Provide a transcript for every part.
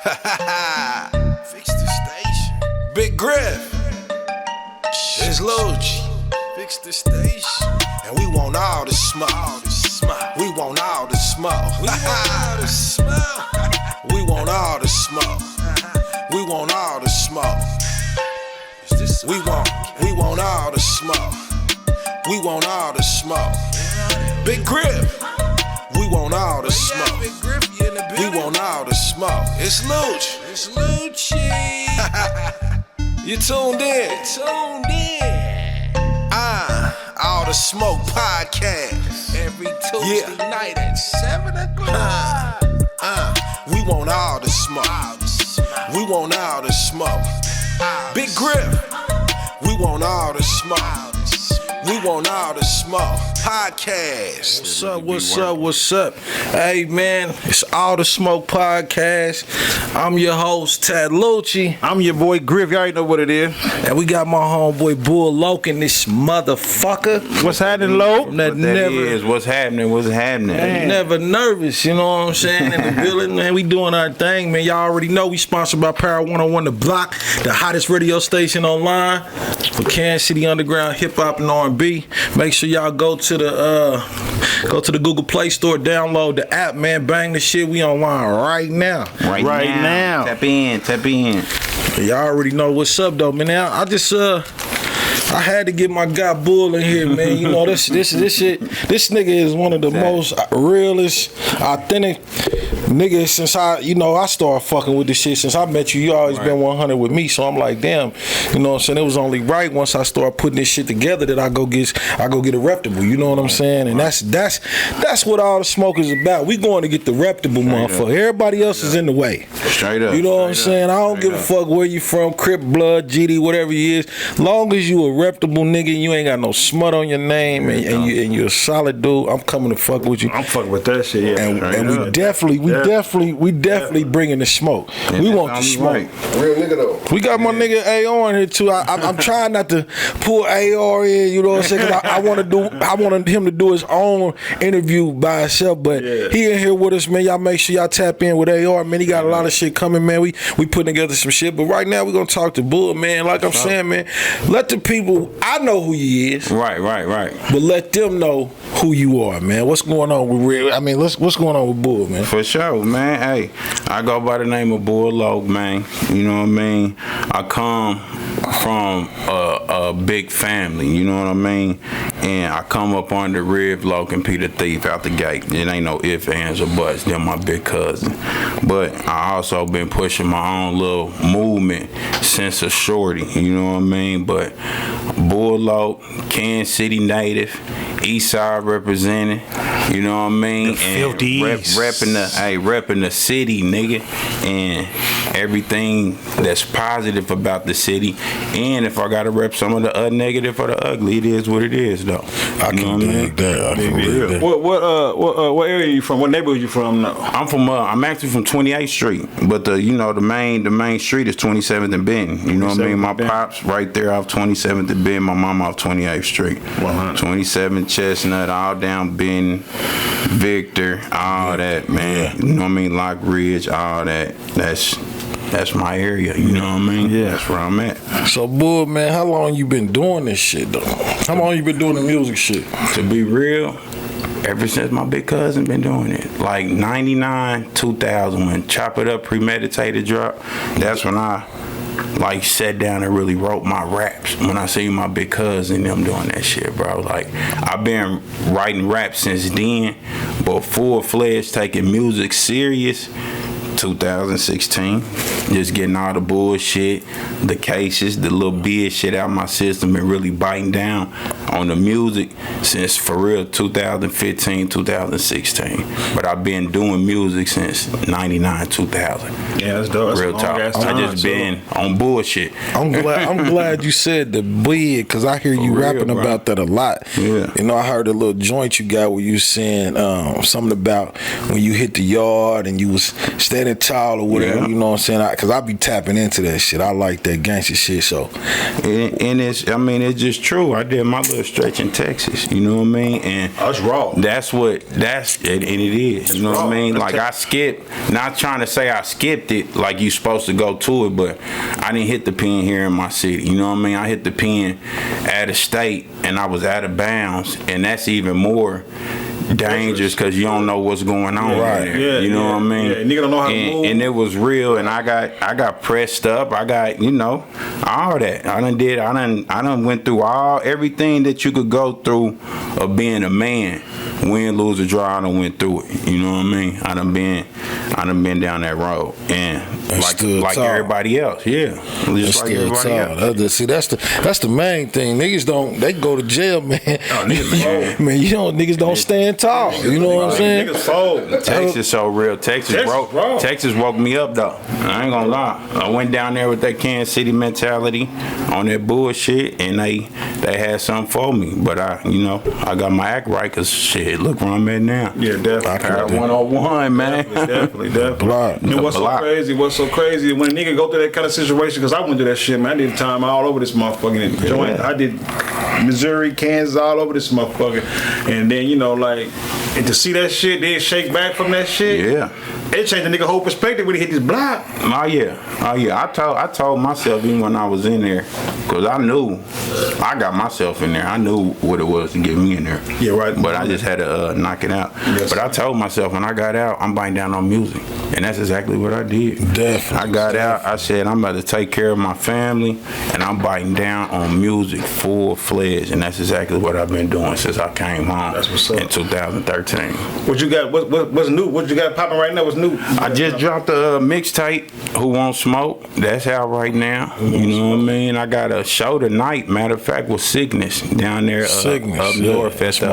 Fix the station. Big Griff. It's LOCC. Fix the station. And we want all the smoke. We want all the smoke. We want all the smoke. We want all the smoke. We want all the smoke. We want all the smoke. We want all the smoke. Big Griff. We want all the smoke. We want all the smoke. It's LOCC. It's LOCC. You tuned in. All the Smoke podcast. Every Tuesday night at 7 o'clock. We want all the smoke. We want all the smoke. Big Griff. We want all the smoke. We want all the smoke. Podcast. What's up? Hey man, it's All the Smoke Podcast. I'm your host, Tad LOCC. I'm your boy Griff. Y'all already know what it is. And we got my homeboy Bull LOCC in this motherfucker. What's happening, Lo? What's happening? Never nervous, you know what I'm saying? In the building, man, we doing our thing, man. Y'all already know we sponsored by Power 101 The Block, the hottest radio station online for Kansas City underground hip hop and R&B. Make sure y'all go to the Google Play Store, download the app, man. Bang the shit. We online right now. Right now. Tap in. Y'all already know what's up, though, man. Now, I had to get my guy Bull in here, man. You know, this shit. This nigga is one of the most realest, authentic niggas since I started fucking with this shit. Since I met you, you always been 100 with me. So I'm like, damn, you know what I'm saying? It was only right once I started putting this shit together that I go get a reputable. You know what I'm saying? And that's what all the smoke is about. We going to get the reputable motherfucker. Everybody else is in the way. Straight up. You know what I'm saying? I don't give a fuck where you from, Crip, Blood, GD, whatever you is. Long as you a reputable nigga, you ain't got no smut on your name, and you're a solid dude, I'm coming to fuck with you. I'm fucking with that shit, yeah. And we definitely bringing the smoke. We want the smoke. Right. Real nigga though. We got my nigga AR in here too. I'm trying not to pull AR in, you know what I'm saying? Cause I wanted him to do his own interview by himself, but he in here with us, man. Y'all make sure y'all tap in with AR, man. He got a lot of shit coming, man. We putting together some shit, but right now we gonna talk to Bull, man. Like I'm saying, man, let the people. I know who he is. Right. But let them know who you are, man. What's going on with Real? I mean, what's going on with Bull, man? For sure, man. Hey, I go by the name of Bull LOCC, man. You know what I mean? I come from a big family, you know what I mean? And I come up under Rev, LOCC, and Peter Thief out the gate. It ain't no ifs, ands, or buts. They're my big cousin. But I also been pushing my own little movement since a shorty, you know what I mean? But Bull LOCC, Kansas City native, East Side representing, you know what I mean? And repping the city, nigga, and everything that's positive about the city. And if I gotta rep some of the negative or the ugly, it is what it is, though. I can dig that. What area you from? What neighborhood you from now? I'm actually from 28th Street, but the main street is 27th and Benton. You know what I mean? My pops right there off 27th and Benton. My mom off 28th Street. 27 Chestnut, all down Benton, Victor, all that, man. You know what I mean? Lock Ridge, all that. That's my area, you know what I mean? Yeah. That's where I'm at. So, Bull, man, how long you been doing this shit, though? How long you been doing the music shit? To be real, ever since my big cousin been doing it. Like 99, 2000, when Chop It Up Premeditated dropped, that's when I sat down and really wrote my raps. When I see my big cousin them doing that shit, bro. Like, I've been writing raps since then, but full-fledged taking music serious 2016, just getting all the bullshit, the cases, the little bid shit out of my system, and really biting down on the music since, for real, 2015, 2016. But I've been doing music since 99, 2000. Yeah, that's dope. Real talk. I just been on bullshit. I'm glad you said the bid, because I hear you rapping about that a lot. Yeah. You know, I heard a little joint you got where you saying something about when you hit the yard and you was standing tall or whatever, you know what I'm saying? Because I be tapping into that shit. I like that gangster shit, so. And it's just true. I did my little real stretch in Texas. You know what I mean? And that's raw. And it is. You know what I mean? Like I skipped. Not trying to say I skipped it like you supposed to go to it, but I didn't hit the pen here in my city. You know what I mean? I hit the pen out of state, and I was out of bounds, and that's even more dangerous because you don't know what's going on there. Yeah, you know what I mean? Yeah, nigga don't know how to move. And it was real, and I got pressed up. I got, all that. I done went through everything that you could go through of being a man. Win, lose, or draw, I done went through it. You know what I mean? I done been down that road, and like everybody else, just like everybody else. See, that's the main thing. Niggas they go to jail, man. Oh, niggas man, niggas don't stand tall. You know what I'm saying? Niggas fold. Texas so real. Texas woke me up though. I ain't gonna lie. I went down there with that Kansas City mentality on that bullshit, and they had something for me. But I got my act right, cause shit. Look where I'm at now. Yeah, definitely. 101, man. Definitely. And what's so crazy when a nigga go through that kind of situation, because I went through that shit, man. I did time all over this motherfucking joint. I did Missouri, Kansas, all over this motherfucker. And then, and to see that shit, then shake back from that shit. Yeah. It changed the nigga whole perspective when he hit this block. Oh yeah. I told myself even when I was in there, because I knew I got myself in there. I knew what it was to get me in there. Yeah, right. But I just had to knock it out. Yes. But I told myself when I got out, I'm biting down on music, and that's exactly what I did. Definitely. I got out. I said I'm about to take care of my family, and I'm biting down on music full-fledged, and that's exactly what I've been doing since I came home. That's what's up. In 2013. What you got? What's new? What you got popping right now? What's new? I just dropped a mixtape, Who Won't Smoke. That's out right now. You know what I mean? I got a show tonight, matter of fact, with Sickness down there up north at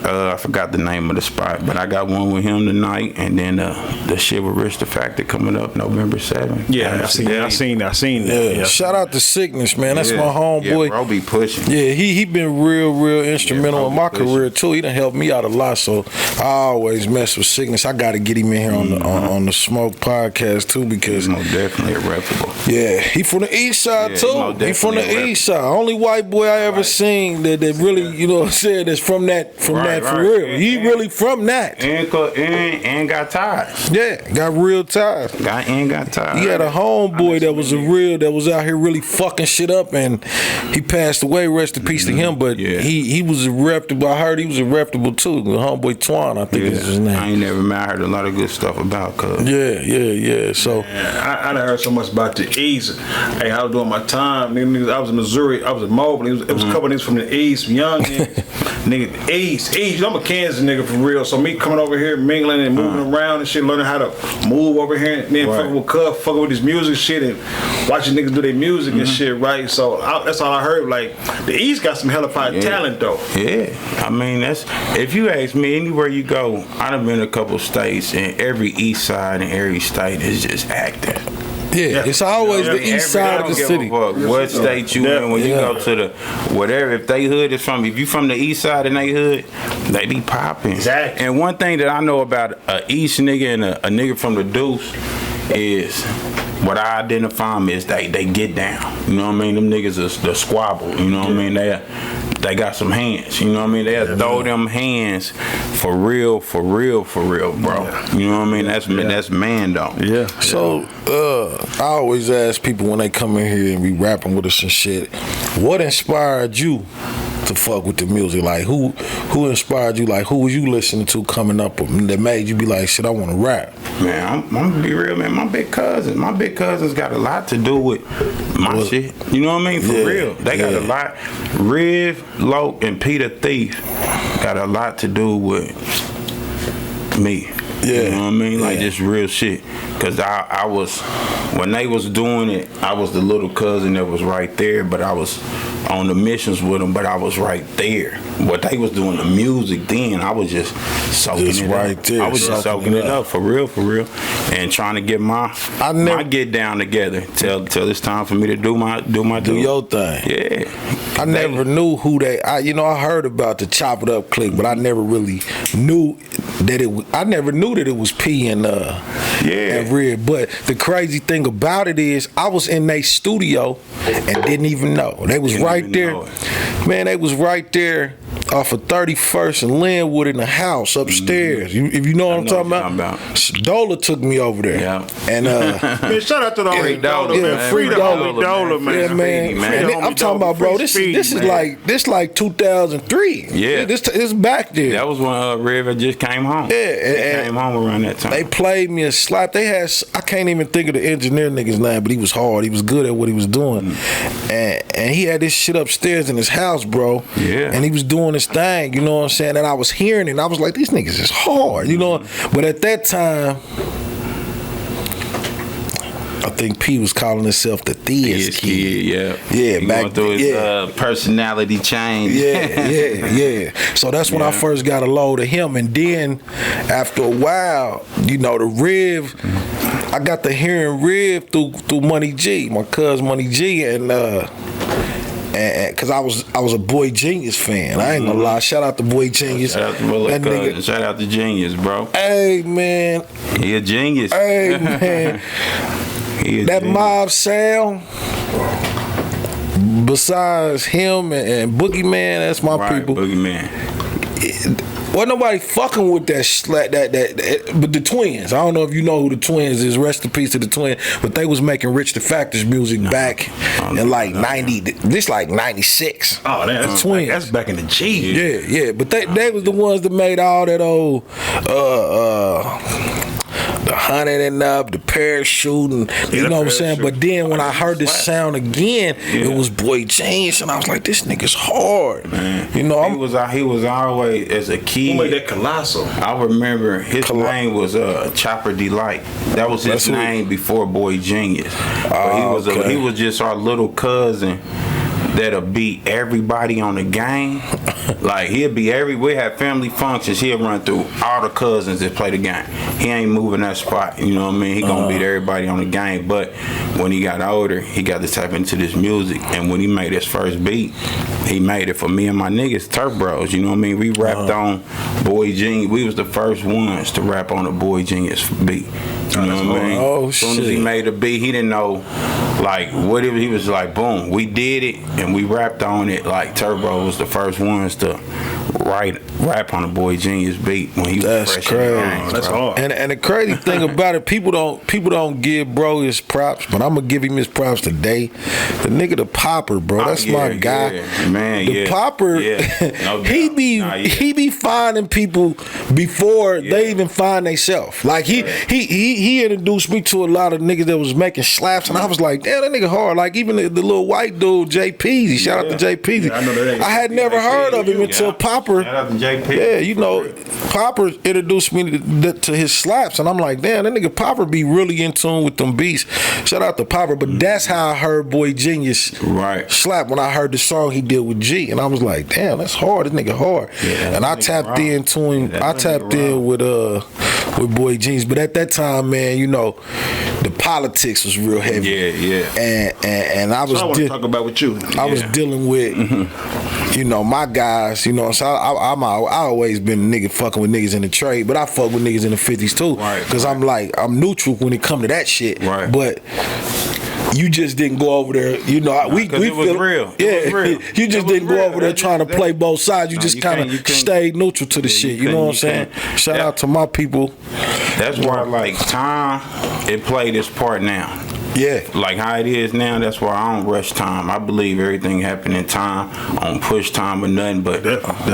I forgot the name of the spot, but I got one with him tonight, and then the shit with Rich the Factor coming up November 7th. Yeah, I seen that. Yeah. Shout out to Sickness, man. That's my homeboy. Yeah, bro be pushing. Yeah, he been real instrumental in my career too. He done helped me out a lot, so I always mess with Sickness. I gotta get him in here on the Smoke podcast too, because he's most definitely reputable. Yeah, he from the east side too. He from the east side. Only white boy I ever seen that really, you know what I'm saying, that's from that for real. He really from that. And got ties. Yeah, got real ties. Got ties. He had a homeboy that was out here really fucking shit up, and he passed away. Rest in peace to him. But he was a reputable. I heard he was a reputable too. The homeboy Twan, I think is his name. I ain't never met. I heard a lot of good stuff about cuz. Yeah. So I done heard so much about the East. Hey, I was doing my time. Niggas, I was in Missouri. I was in Mobile. It was a couple niggas from the East, young nigga. East. I'm a Kansas nigga for real. So me coming over here, mingling and moving around and shit, learning how to move over here, and then fucking with Cuz, fucking with this music shit, and watching niggas do their music and shit, right? So that's all I heard. Like the East got some hella fine talent though. Yeah, I mean that's, if you ask me, anywhere you go, I done been a couple states, and every East side and every state is just active. Yeah, it's always the east side of the city. What state you in when you go to the whatever, if they hood is from, if you from the east side and they hood, they be popping. Exactly. And one thing that I know about a east nigga and a nigga from the Deuce is, what I identify them is they get down. You know what I mean? Them niggas is the squabble. You know what I mean? They got some hands. You know what I mean? They'll throw them hands for real, bro. You know what I mean? That's man though. Yeah. So I always ask people when they come in here and be rapping with us and shit, what inspired you to fuck with the music? Like who inspired you? Like who was you listening to coming up that made you be like, shit, I want to rap? Man, I'm gonna be real, man. My big cousins got a lot to do with my shit. You know what I mean? For real, they got a lot. Riv, LOCC, and Peter Thief got a lot to do with me. Yeah. You know what I mean? Like this real shit. Cause I was, when they was doing it, I was the little cousin that was right there, but I was on the missions with them, but I was right there. What they was doing, the music then, I was just soaking it right up. I was just soaking it up for real, and trying to get my get down together till it's time for me to do your thing. Yeah. I never knew who I heard about the Chop It Up clique, but I never really knew that I never knew that it was P and and Red. But the crazy thing about it is, I was in their studio and didn't even know. They was right there. Man, they was right there off of 31st and Linwood in the house upstairs. If you know what I'm talking about. Dola took me over there. Yeah. And man, shout out to the Free Dola, yeah, man. free Dola, man. Yeah, man. And I'm talking about, bro. This is like 2003. Yeah. This back there. That was when River just came home. Yeah, and came home around that time. They played me a slap. They had, I can't even think of the engineer nigga's name, but he was hard. He was good at what he was doing. And he had this shit upstairs in his house, bro. Yeah. And he was doing his thing, you know what I'm saying? And I was hearing it, and I was like, these niggas is hard, you know? But at that time, I think P was calling himself the Theist Kid. Yeah. Yeah, back going through his personality change. Yeah. So that's when I first got a load of him. And then after a while, you know, the Riv, I got to hearing Riv through Money G, my cousin Money G, and cause I was a Boy Genius fan. I ain't gonna lie. Shout out to Boy Genius. Shout out to Willow cousin. Shout out to Genius, bro. Hey man. He a genius. Hey man. That mob sound, besides him and Boogeyman, that's my people. Boogeyman. Wasn't nobody fucking with that but the Twins. I don't know if you know who the Twins is. Rest in peace to the Twins. But they was making Rich the Factor's music back in like 90. This like 96. Oh, that's Twins. That's back in the G. Yeah. But they was the ones that made all that old the hunting and up, the parachuting, you know what I'm saying? But then when I heard this sound again, it was Boy Genius, and I was like, this nigga's hard. Man. You know, he was always, as a kid. Who made that Colossal? I remember his name was Chopper Delight. That was his name before Boy Genius. But he was just our little cousin that'll beat everybody on the game. Like, we have family functions, he'll run through all the cousins that play the game. He ain't moving that spot, you know what I mean? He gonna beat everybody on the game. But when he got older, he got to tap into this music. And when he made his first beat, he made it for me and my niggas, Turf Bros, you know what I mean? We rapped on Boy Genius. We was the first ones to rap on a Boy Genius beat. You know what I mean? Oh, as soon as he made the beat, he didn't know like what it was. He was like, boom, we did it and we rapped on it. Like Turbo was the first ones to rap on a Boy Genius beat when he was fresh in the game. That's hard. And the crazy thing about it, people don't give bro his props, but I'm gonna give him his props today. The nigga, the Popper, bro, that's my guy. Man, the Popper, no he be finding people before they even find themselves. Like he introduced me to a lot of niggas that was making slaps, and I was like, damn, that nigga hard. Like even the little white dude, JP. Shout out to JP. I know that. I had never heard of him until Popper. Shout out to JP. Yeah, you know, Popper introduced me to his slaps, and I'm like, damn, that nigga Popper be really in tune with them beats. Shout out to Popper, but that's how I heard Boy Genius slap when I heard the song he did with G, and I was like, damn, that's hard. This nigga hard. Yeah, and I tapped into him. I tapped in with Boy Genius, but at that time, man, you know, the politics was real heavy. Yeah. And I was. So I want to talk about with you. I was dealing with, you know, my guys. You know, so I always been a nigga fucking with niggas in the trade, but I fuck with niggas in the 50s too. Because I'm neutral when it come to that shit. Right. But you just didn't go over there, you know. We it was real. Yeah, it was real. You just didn't go over there trying to play both sides. You just kind of stayed neutral to the shit. You know what I'm saying? Shout out to my people. That's why, like, time, it played its part now. Yeah. Like how it is now, that's why I don't rush time. I believe everything happened in time. I don't push time or nothing, but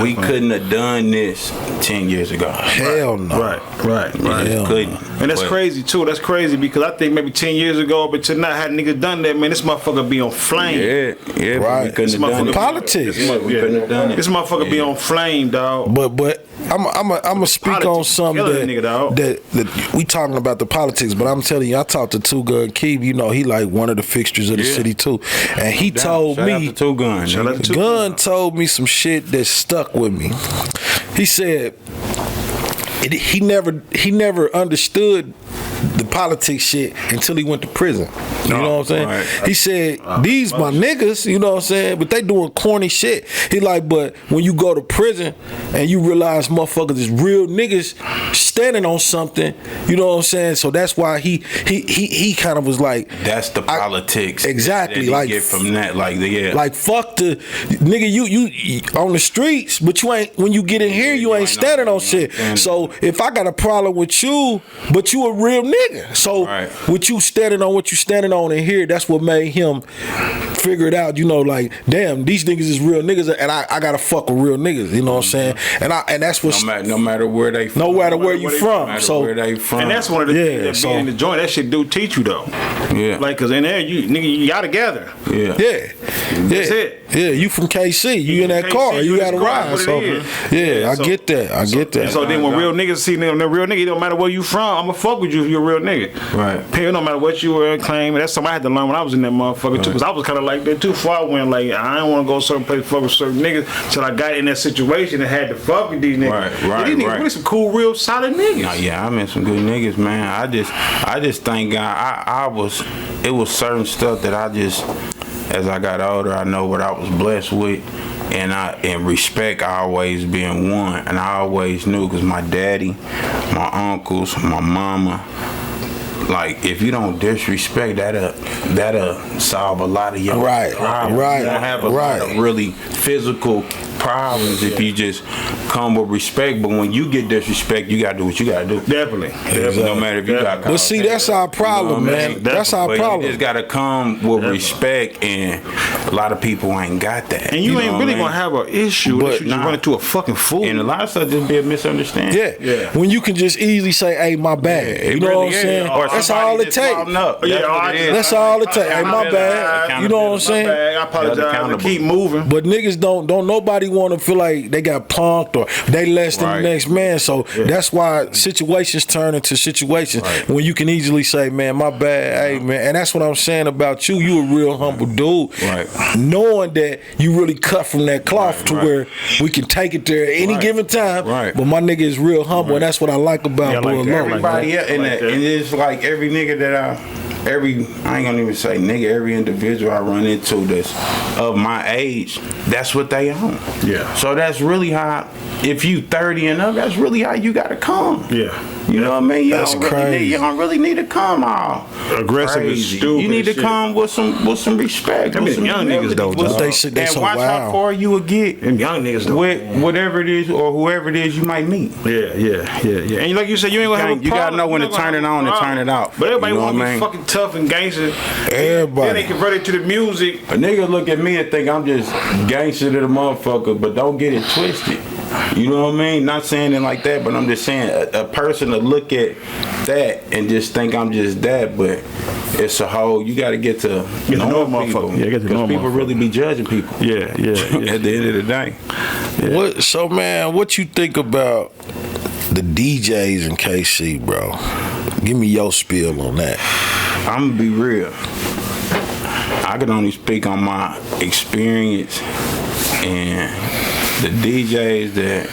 we couldn't have done this 10 years ago. Hell no. Right. Couldn't. And that's crazy too. That's crazy because I think maybe 10 years ago, but tonight had niggas done that, man, this motherfucker be on flame. Yeah, right. We couldn't have done it. Politics. We couldn't have done it. This motherfucker be on flame, dog. But I'm a speak on something that we talking about the politics, but I'm telling you, I talked to Two Gun Keith. You know, he like one of the fixtures of the city too, and he told me. Shout out to Two Gun. Shout out to Two Gun told me some shit that stuck with me. He said he never understood the politics shit until he went to prison. You know what I'm saying? Right. He said, these my niggas, you know what I'm saying? But they doing corny shit. He like, but when you go to prison and you realize motherfuckers is real niggas standing on something, you know what I'm saying? So that's why he kind of was like, that's the politics. Exactly. That like get from that, like like fuck the nigga, you on the streets, but you ain't, when you get in here, you ain't standing on shit. So if I got a problem with you, but you a real nigga, so with you standing on what you standing on in here, that's what made him figure it out. You know, like damn, these niggas is real niggas, and I gotta fuck with real niggas. You know what I'm saying? And that's what no matter where they from, no matter where you from. So where they from, and that's one of the things that being in the joint, that shit do teach you though. Yeah, like cause in there you gotta gather. Yeah. That's it. Yeah, you from KC, you in that KC, car, you gotta ride. So yeah, I get that. I get that. So then when real niggas see them, the real nigga, it don't matter where you from, I'ma fuck with you if you're a real nigga. Right. It don't matter what you were claiming. That's something I had to learn when I was in that motherfucker too, because I was kind of like that too. Before I went, like I didn't want to go certain place, fuck with certain niggas, till I got in that situation and had to fuck with these niggas. Right. These niggas really some cool, real solid niggas. Nah, yeah, I met some good niggas, man. I just thank God. It was certain stuff that I just, as I got older, I know what I was blessed with. And respect always being one, and I always knew, because my daddy, my uncles, my mama, like if you don't disrespect, that'll solve a lot of your problems. Right. You don't have a lot of really physical problems if you just come with respect. But when you get disrespect, you gotta do what you gotta do. Definitely. No matter if you got. But see, that's our problem, man. That's our problem. You just gotta come with respect, and a lot of people ain't got that. And you ain't really gonna have an issue unless you just run into a fucking fool. And a lot of stuff just be a misunderstanding. Yeah. When you can just easily say, "Hey, my bad," you know what I'm saying? That's all it takes. That's all it takes. Hey, my bad. You know what I'm saying? I apologize. Keep moving. But niggas don't nobody want to feel like they got punked or they less than the next man. So that's why situations turn into situations when you can easily say, "Man, my bad." Hey, man. And that's what I'm saying about you. You a real humble dude. Knowing that you really cut from that cloth to where we can take it there at any given time. But my nigga is real humble, and that's what I like about Boy Loc. Everybody else, and it's like every nigga that I ain't gonna even say nigga, every individual I run into that's of my age, that's what they own. Yeah. So that's really how, if you 30 and up, that's really how you gotta come. Yeah. You know what I mean? That's crazy. You don't really need to come all aggressive and stupid. You need to come with some respect. I mean, some young niggas though. They and watch how far you will get. Them young niggas though. With whatever it is or whoever it is you might meet. Yeah. And like you said, you ain't gonna have a problem. You gotta know when to turn it on and turn it out. But everybody want to be fucking tough and gangster. Everybody. Then they convert it to the music. A nigga look at me and think I'm just gangster to the motherfucker, but don't get it twisted. You know what I mean? Not saying it like that, but I'm just saying a person to look at that and just think I'm just that, but it's a whole, you got to get to know people. Yeah, get to know people really be judging people. Yeah. At the end of the day. Yeah. So man, what you think about the DJs in KC, bro? Give me your spiel on that. I'm gonna be real. I can only speak on my experience, and the DJs that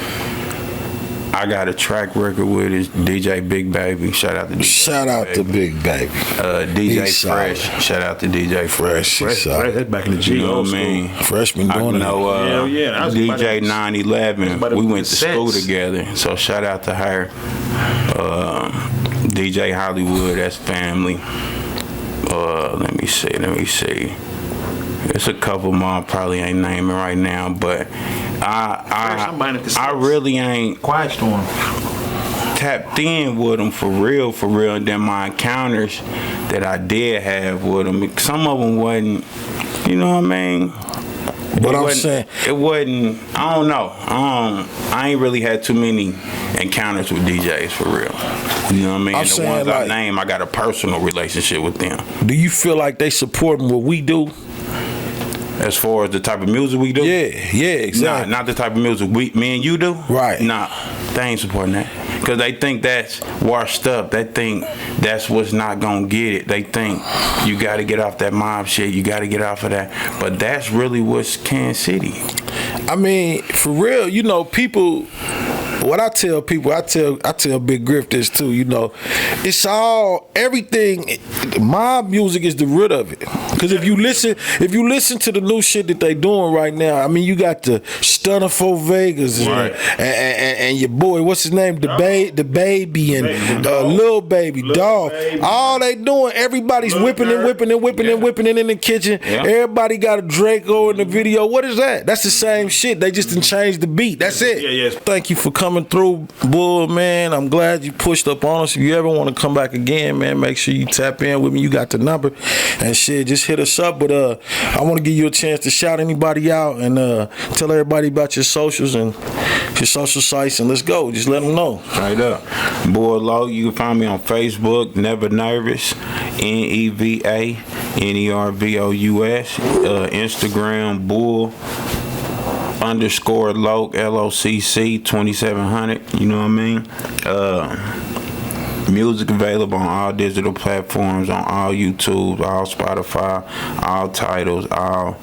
I got a track record with is DJ Big Baby. Shout out to Big Baby. DJ Fresh. Shout out to DJ Fresh. Fresh, that's back in the G. You know what I mean? Fresh been doing it. DJ 911. We went to school together, so shout out to her. DJ Hollywood, that's family. Let me see. There's a couple more I probably ain't naming right now, but I really ain't Quiet Storm tapped in with them for real. And then my encounters that I did have with them, some of them wasn't, you know what I mean? But I'm saying it wasn't. I don't know. I ain't really had too many encounters with DJs for real. You know what I mean? The ones I name, I got a personal relationship with them. Do you feel like they supporting what we do? As far as the type of music we do? Yeah, exactly. Not the type of music me and you do? Right. Nah, they ain't supporting that. Because they think that's washed up. They think that's what's not going to get it. They think you got to get off that mob shit. You got to get off of that. But that's really what's Kansas City. I mean, for real, you know, people what I tell people, I tell Big Griff this too. You know, it's all everything. My music is the root of it. Because if you listen to the new shit that they doing right now, I mean, you got the Stunner for Vegas and your boy, what's his name, the baby and Lil Baby, Dog. All they doing, everybody's whipping it in the kitchen. Yeah. Everybody got a Draco in the video. What is that? That's the same shit. They just done changed the beat. That's it. Yeah. Thank you for coming through, Bull, man. I'm glad you pushed up on us. If you ever want to come back again, man, make sure you tap in with me. You got the number and shit. Just hit us up. But I want to give you a chance to shout anybody out and tell everybody about your socials and your social sites, and let's go. Just let them know. Right up. Boy Low, you can find me on Facebook, Never Nervous, NEVA NERVOUS, Instagram, Bull _ LOCC, LOCC 2700. You know what I mean? Music available on all digital platforms, on all YouTube, all Spotify, all titles, all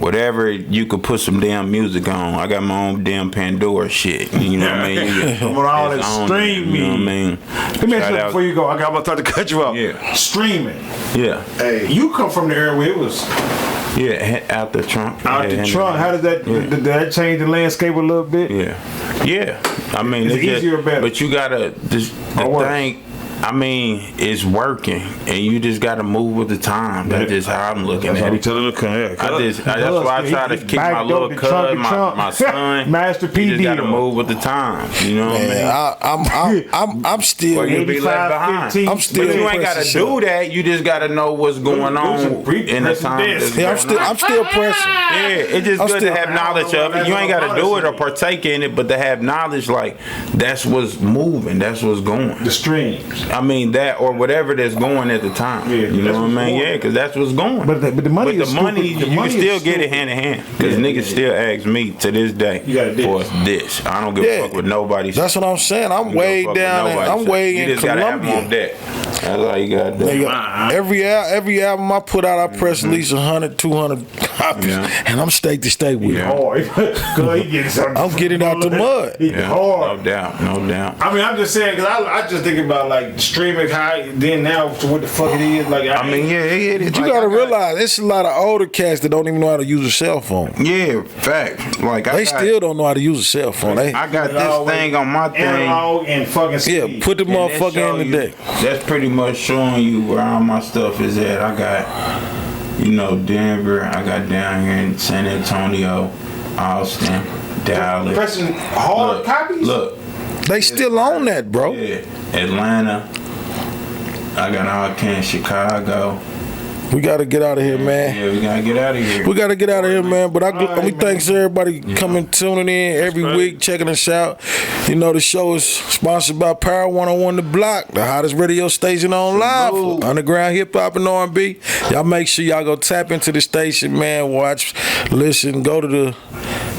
whatever you could put some damn music on. I got my own damn Pandora shit. You know what I mean? I'm on all that streaming. You know what I mean? Let me ask you before you go. I'm about to cut you off. Yeah. Streaming. Yeah. Hey, you come from the era where it was. Yeah, out the trunk. Out the trunk. How did that change the landscape a little bit? Yeah. I mean, it's easier or better? But you gotta the thing. I mean, it's working, and you just got to move with the time. That's just how I'm looking at it. That's why I try to keep my little cuz, my son. Master P. You just got to move with the time. You know what I mean? I'm still. Or you'll be left behind. I'm still. But you ain't got to do that. You just got to know what's going on in the time. I'm still pressing. Yeah, it's just good to have knowledge of it. You ain't got to do it or partake in it, but to have knowledge, like that's what's moving. That's what's going. The streams. I mean that or whatever that's going at the time. Yeah, you know what I mean? Yeah, because that's what's going. But the money, you can still get it hand in hand. Because niggas still ask me to this day for this. I don't give a fuck with nobody. That's what I'm saying. I'm way down. I'm way in Colombia. You just gotta have them on deck. That's all you gotta do. Every album I put out, I press at least 100, 200 copies, and I'm state to state with it. I'm getting out the mud. No doubt. I mean, I'm just saying because I just think about like streaming high then now to what the fuck it is. Like I mean, you gotta realize it's a lot of older cats that don't even know how to use a cell phone. Yeah, fact. Like they still don't know how to use a cell phone. I got this thing on my thing. Analog and fucking speed. Put the motherfucker in the deck. That's pretty much showing you where all my stuff is at. I got, Denver. I got down here in San Antonio, Austin, Dallas. Pressing hard copies. Look, they still on that, bro. Yeah, Atlanta. I got all kinds, Chicago. We gotta get out of here, man. Yeah, we gotta get out of here. We gotta get out of here, man. But we thanks everybody coming, tuning in every week, checking us out. The show is sponsored by Power 101 The Block, the hottest radio station on live for underground hip hop and R&B. Y'all make sure y'all go tap into the station, man. Watch, listen, go to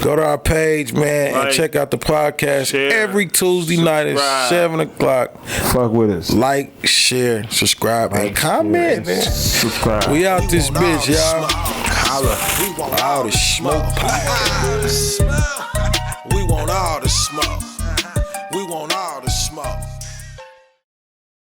our page, man, and check out the podcast every Tuesday night at 7 o'clock. Fuck with us. Like, share, subscribe, and comment, man. Subscribe. We out this bitch, y'all. We want all the smoke. We want all the smoke.